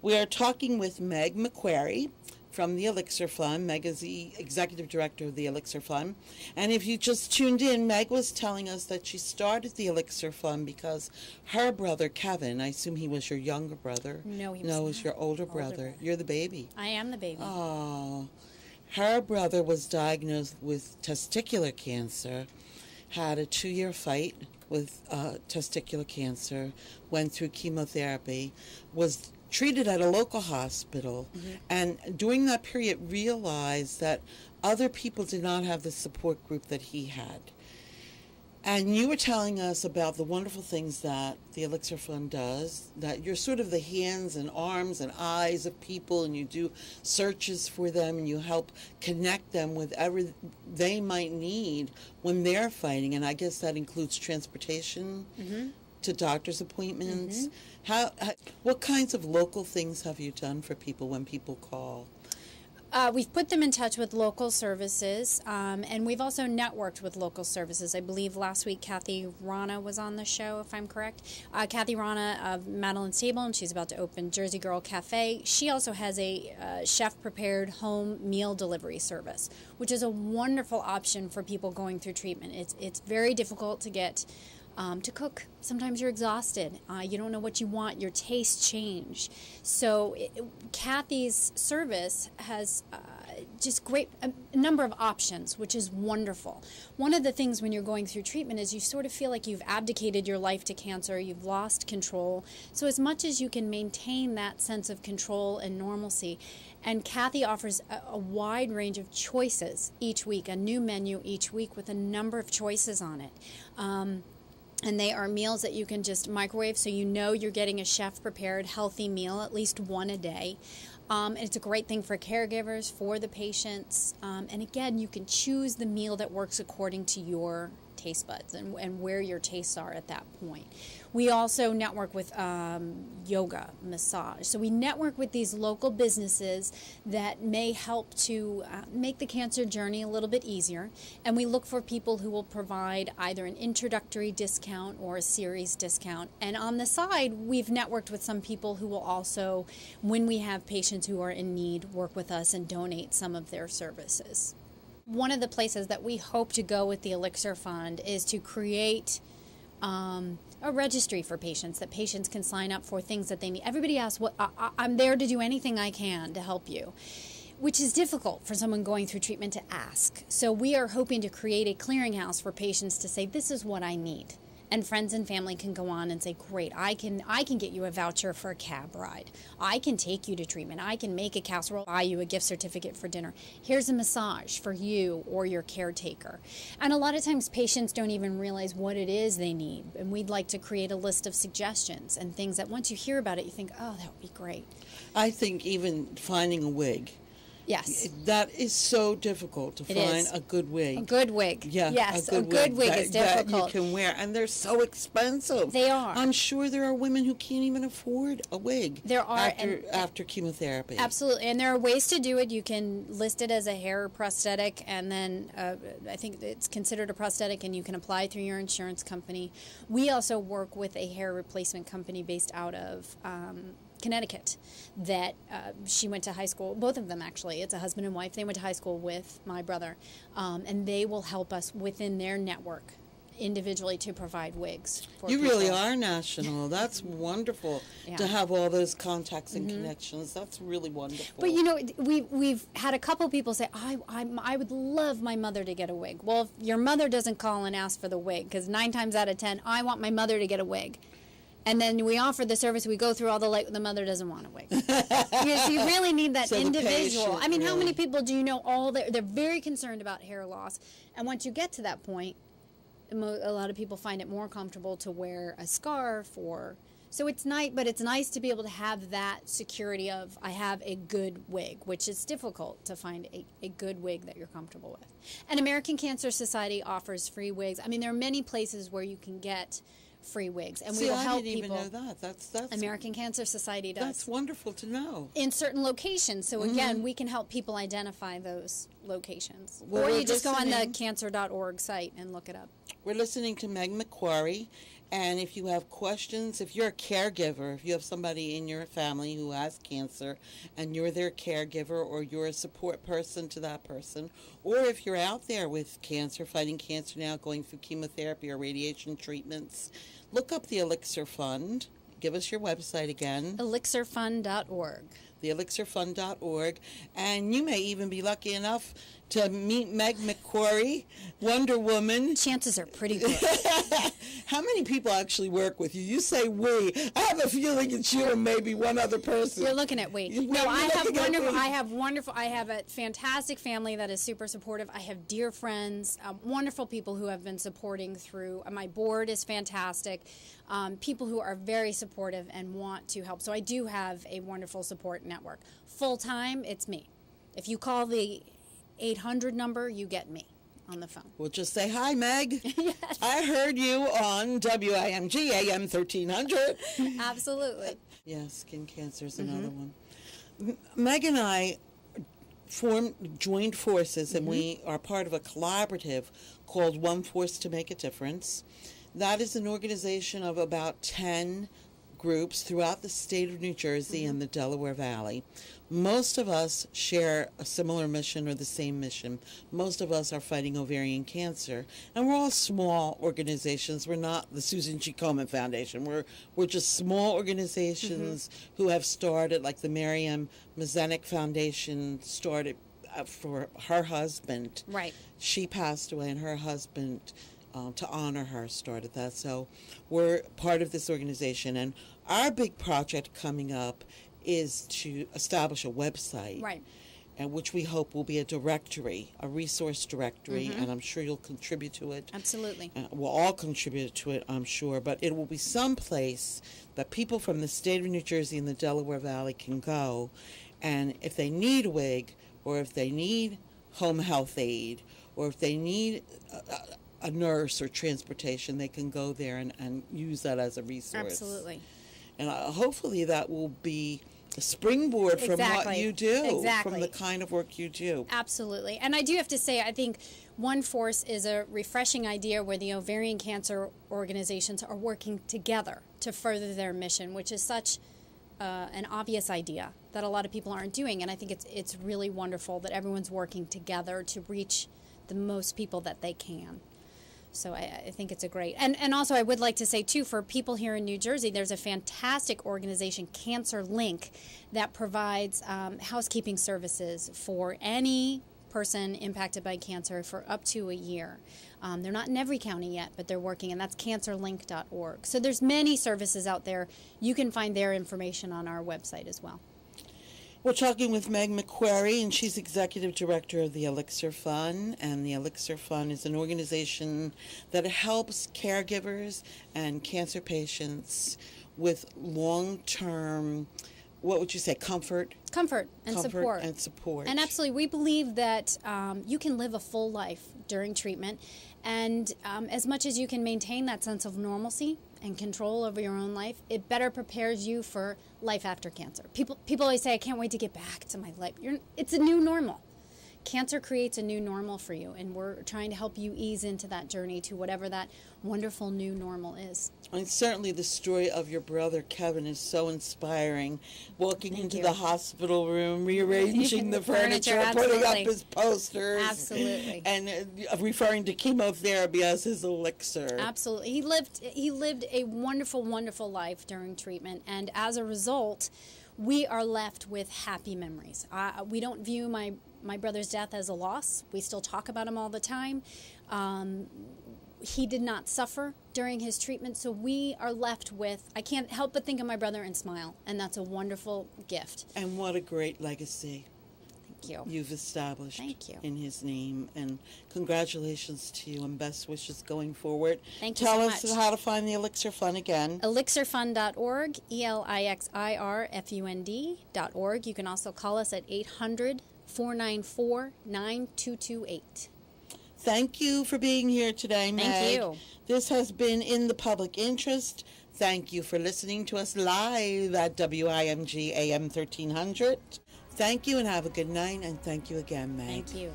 We are talking with Meg McQuarrie from the Elixir Fund. Meg is the executive director of the Elixir Fund. And if you just tuned in, Meg was telling us that she started the Elixir Fund because her brother, Kevin, I assume he was your younger brother. No, he was No, not. he was your older brother. You're the baby. I am the baby. Oh. Her brother was diagnosed with testicular cancer, had a 2-year fight with testicular cancer, went through chemotherapy, was treated at a local hospital, and during that period realized that other people did not have the support group that he had. And you were telling us about the wonderful things that the Elixir Fund does, that you're sort of the hands and arms and eyes of people, and you do searches for them, and you help connect them with whatever they might need when they're fighting. And I guess that includes transportation to doctor's appointments. What kinds of local things have you done for people when people call? We've put them in touch with local services, and we've also networked with local services. I believe last week Kathy Rana was on the show, if I'm correct. Kathy Rana of Madeline Stable, and she's about to open Jersey Girl Cafe. She also has a chef-prepared home meal delivery service, which is a wonderful option for people going through treatment. It's very difficult to get to cook. Sometimes you're exhausted. You don't know what you want. Your tastes change. So Kathy's service has just a number of options, which is wonderful. One of the things when you're going through treatment is you sort of feel like you've abdicated your life to cancer. You've lost control. So as much as you can maintain that sense of control and normalcy, and Kathy offers a wide range of choices each week, a new menu each week with a number of choices on it. And they are meals that you can just microwave, so you know you're getting a chef-prepared healthy meal, at least one a day. And it's a great thing for caregivers, for the patients. And again, you can choose the meal that works according to your taste buds and where your tastes are at that point. We also network with yoga, massage. So we network with these local businesses that may help to make the cancer journey a little bit easier. And we look for people who will provide either an introductory discount or a series discount. And on the side, we've networked with some people who will also, when we have patients who are in need, work with us and donate some of their services. One of the places that we hope to go with the Elixir Fund is to create a registry for patients, that patients can sign up for things that they need. Everybody asks, I'm there to do anything I can to help you, which is difficult for someone going through treatment to ask. So we are hoping to create a clearinghouse for patients to say, this is what I need. And friends and family can go on and say, great, I can get you a voucher for a cab ride. I can take you to treatment. I can make a casserole, buy you a gift certificate for dinner. Here's a massage for you or your caretaker. And a lot of times patients don't even realize what it is they need. And we'd like to create a list of suggestions and things that once you hear about it, you think, oh, that would be great. I think even finding a wig. Yes. That is so difficult to find a good wig. A good wig. Yeah. Yes, a good wig is difficult. That you can wear, and they're so expensive. They are. I'm sure there are women who can't even afford a wig. There are. After chemotherapy. Absolutely. And there are ways to do it. You can list it as a hair prosthetic, and then I think it's considered a prosthetic, and you can apply through your insurance company. We also work with a hair replacement company based out of Connecticut that she went to high school, both of them actually, it's a husband and wife, they went to high school with my brother, and they will help us within their network individually to provide wigs for You people. really are national. That's wonderful to have all those contacts and connections. That's really wonderful. But you know, we've had a couple people say, I would love my mother to get a wig. Well, if your mother doesn't call and ask for the wig, because 9 times out of 10, I want my mother to get a wig. And then we offer the service, we go through all the mother doesn't want a wig. You really need that individual. Patient, I mean, how many people do you know they're very concerned about hair loss. And once you get to that point, a lot of people find it more comfortable to wear a scarf so it's nice, but it's nice to be able to have that security of, I have a good wig, which is difficult to find a good wig that you're comfortable with. And American Cancer Society offers free wigs. I mean, there are many places where you can get free wigs, and we will help people. I didn't even know that. That's American Cancer Society does. That's wonderful to know. In certain locations. So again, we can help people identify those locations. Well, or you just go on the cancer.org site and look it up. We're listening to Meg McQuarrie, And if you have questions, if you're a caregiver, if you have somebody in your family who has cancer and you're their caregiver or you're a support person to that person, or if you're out there with cancer, fighting cancer now, going through chemotherapy or radiation treatments, look up the Elixir Fund. Give us your website again. elixirfund.org. theelixirfund.org, and you may even be lucky enough to meet Meg McQuarrie, Wonder Woman. Chances are pretty good. How many people actually work with you? You say we. I have a feeling it's you and maybe one other person. You're looking at we. No, I have a fantastic family that is super supportive. I have dear friends, wonderful people who have been supporting through. My board is fantastic. People who are very supportive and want to help. So I do have a wonderful support network. Full time, it's me. If you call the 800 number, you get me on the phone. We'll just say, hi, Meg. Yes. I heard you on WIMG AM 1300. Absolutely. Yeah, skin cancer is another one. Meg and I joined forces, and we are part of a collaborative called One Force to Make a Difference. That is an organization of about 10 groups throughout the state of New Jersey and the Delaware Valley. Most of us share a similar mission or the same mission. Most of us are fighting ovarian cancer, and we're all small organizations. We're not the Susan G. Komen Foundation. We're just small organizations who have started, like the Miriam Mazenik Foundation started for her husband. Right. She passed away, and her husband, to honor her, started that. So we're part of this organization, and our big project coming up is to establish a website, Right. and which we hope will be a directory, a resource directory, and I'm sure you'll contribute to it. Absolutely. We'll all contribute to it, I'm sure, but it will be some place that people from the state of New Jersey and the Delaware Valley can go, and if they need a wig, or if they need home health aid, or if they need a nurse or transportation, they can go there and use that as a resource. Absolutely. And hopefully that will be a springboard from what you do, from the kind of work you do. Absolutely. And I do have to say, I think One Force is a refreshing idea where the ovarian cancer organizations are working together to further their mission, which is such an obvious idea that a lot of people aren't doing. And I think it's really wonderful that everyone's working together to reach the most people that they can. So I think it's a great, and also I would like to say too, for people here in New Jersey, there's a fantastic organization, Cancer Link, that provides housekeeping services for any person impacted by cancer for up to a year. They're not in every county yet, but they're working, and that's cancerlink.org. So there's many services out there. You can find their information on our website as well. We're talking with Meg McQuarrie, and she's Executive Director of the Elixir Fund. And the Elixir Fund is an organization that helps caregivers and cancer patients with long-term, what would you say, comfort and support. And absolutely, we believe that you can live a full life during treatment, and as much as you can maintain that sense of normalcy and control over your own life, it better prepares you for life after cancer. People always say, I can't wait to get back to my life. It's a new normal. Cancer creates a new normal for you, and we're trying to help you ease into that journey to whatever that wonderful new normal is. And certainly the story of your brother Kevin is so inspiring. Walking into the hospital room, rearranging the furniture, putting up his posters. Absolutely. And referring to chemotherapy as his elixir. Absolutely. He lived a wonderful, wonderful life during treatment, and as a result, we are left with happy memories. We don't view my brother's death as a loss. We still talk about him all the time. He did not suffer during his treatment, so we are left with, I can't help but think of my brother and smile, and that's a wonderful gift. And what a great legacy. Thank you. You've established. Thank you. In his name, and congratulations to you and best wishes going forward. Thank you so much. Tell us how to find the Elixir Fund again. elixirfund.org, elixirfund.org. You can also call us at 800-494-9228. Thank you for being here today, Meg. Thank you. This has been In the Public Interest. Thank you for listening to us live at WIMG AM 1300. Thank you and have a good night, and thank you again, Meg. Thank you.